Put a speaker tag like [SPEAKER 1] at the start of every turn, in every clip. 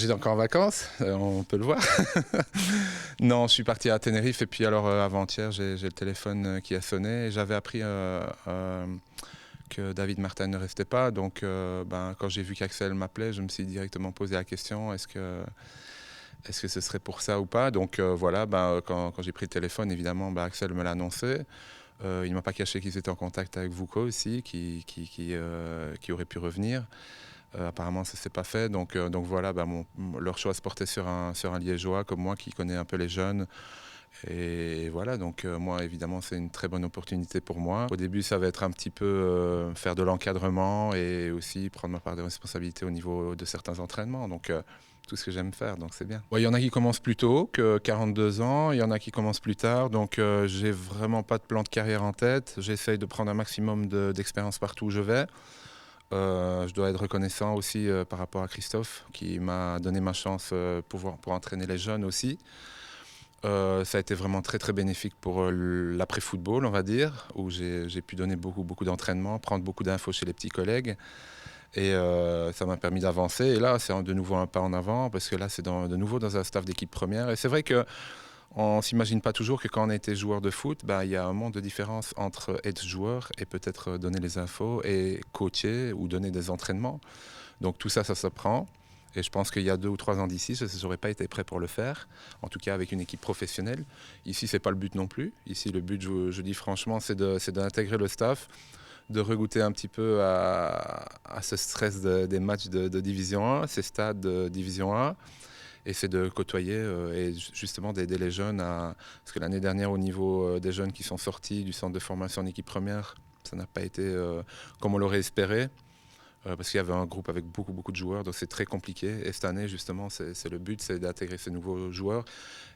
[SPEAKER 1] J'étais encore en vacances, on peut le voir. Non, je suis parti à Tenerife et puis alors avant-hier, j'ai le téléphone qui a sonné et j'avais appris que David Martin ne restait pas. Donc quand j'ai vu qu'Axel m'appelait, je me suis directement posé la question, est-ce que ce serait pour ça ou pas? Donc voilà, quand j'ai pris le téléphone, évidemment, Axel me l'a annoncé. Il ne m'a pas caché qu'ils étaient en contact avec Vuko aussi, qui aurait pu revenir. Apparemment, ça ne s'est pas fait. Donc voilà, leur choix se portait sur un Liégeois comme moi qui connaît un peu les jeunes. Et voilà, donc moi, évidemment, c'est une très bonne opportunité pour moi. Au début, ça va être un petit peu faire de l'encadrement et aussi prendre ma part de responsabilité au niveau de certains entraînements. Donc tout ce que j'aime faire, donc c'est bien. Il y en a qui commencent plus tôt que 42 ans, il y en a qui commencent plus tard, donc j'ai vraiment pas de plan de carrière en tête. J'essaye de prendre un maximum d'expérience partout où je vais. Je dois être reconnaissant aussi par rapport à Christophe qui m'a donné ma chance pour entraîner les jeunes aussi. Ça a été vraiment très très bénéfique pour l'après-football, on va dire, où j'ai pu donner beaucoup d'entraînement, prendre beaucoup d'infos chez les petits collègues. Et ça m'a permis d'avancer. Et là, c'est de nouveau un pas en avant, parce que là, c'est de nouveau dans un staff d'équipe première. Et c'est vrai qu'on ne s'imagine pas toujours que quand on a été joueur de foot, il y a un monde de différence entre être joueur et peut-être donner les infos et coacher ou donner des entraînements. Donc tout ça, ça s'apprend. Et je pense qu'il y a 2 ou 3 ans d'ici, je n'aurais pas été prêt pour le faire, en tout cas avec une équipe professionnelle. Ici, ce n'est pas le but non plus. Ici, le but, je dis franchement, c'est d'intégrer le staff, de regoûter un petit peu à ce stress des matchs de Division 1, ces stades de Division 1. Et c'est de côtoyer et justement d'aider les jeunes Parce que l'année dernière, au niveau des jeunes qui sont sortis du centre de formation en équipe première, ça n'a pas été comme on l'aurait espéré. Parce qu'il y avait un groupe avec beaucoup de joueurs, donc c'est très compliqué. Et cette année, justement, c'est le but, c'est d'intégrer ces nouveaux joueurs.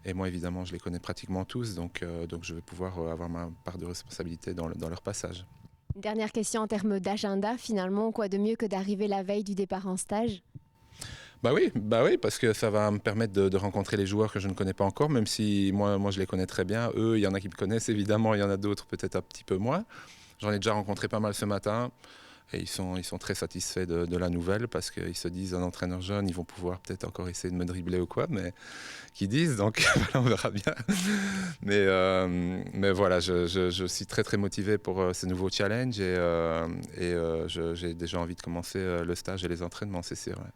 [SPEAKER 1] Et moi, évidemment, je les connais pratiquement tous, donc je vais pouvoir avoir ma part de responsabilité dans leur passage.
[SPEAKER 2] Dernière question en termes d'agenda, finalement, quoi de mieux que d'arriver la veille du départ en stage?
[SPEAKER 1] Bah oui, parce que ça va me permettre de rencontrer les joueurs que je ne connais pas encore, même si moi je les connais très bien. Eux, il y en a qui me connaissent évidemment, il y en a d'autres peut-être un petit peu moins. J'en ai déjà rencontré pas mal ce matin. Et ils sont très satisfaits de la nouvelle parce qu'ils se disent un entraîneur jeune, ils vont pouvoir peut-être encore essayer de me dribbler ou quoi, mais qu'ils disent, donc on verra bien. Mais voilà, je suis très très motivé pour ce nouveau challenge et j'ai déjà envie de commencer le stage et les entraînements, c'est sûr. Ouais.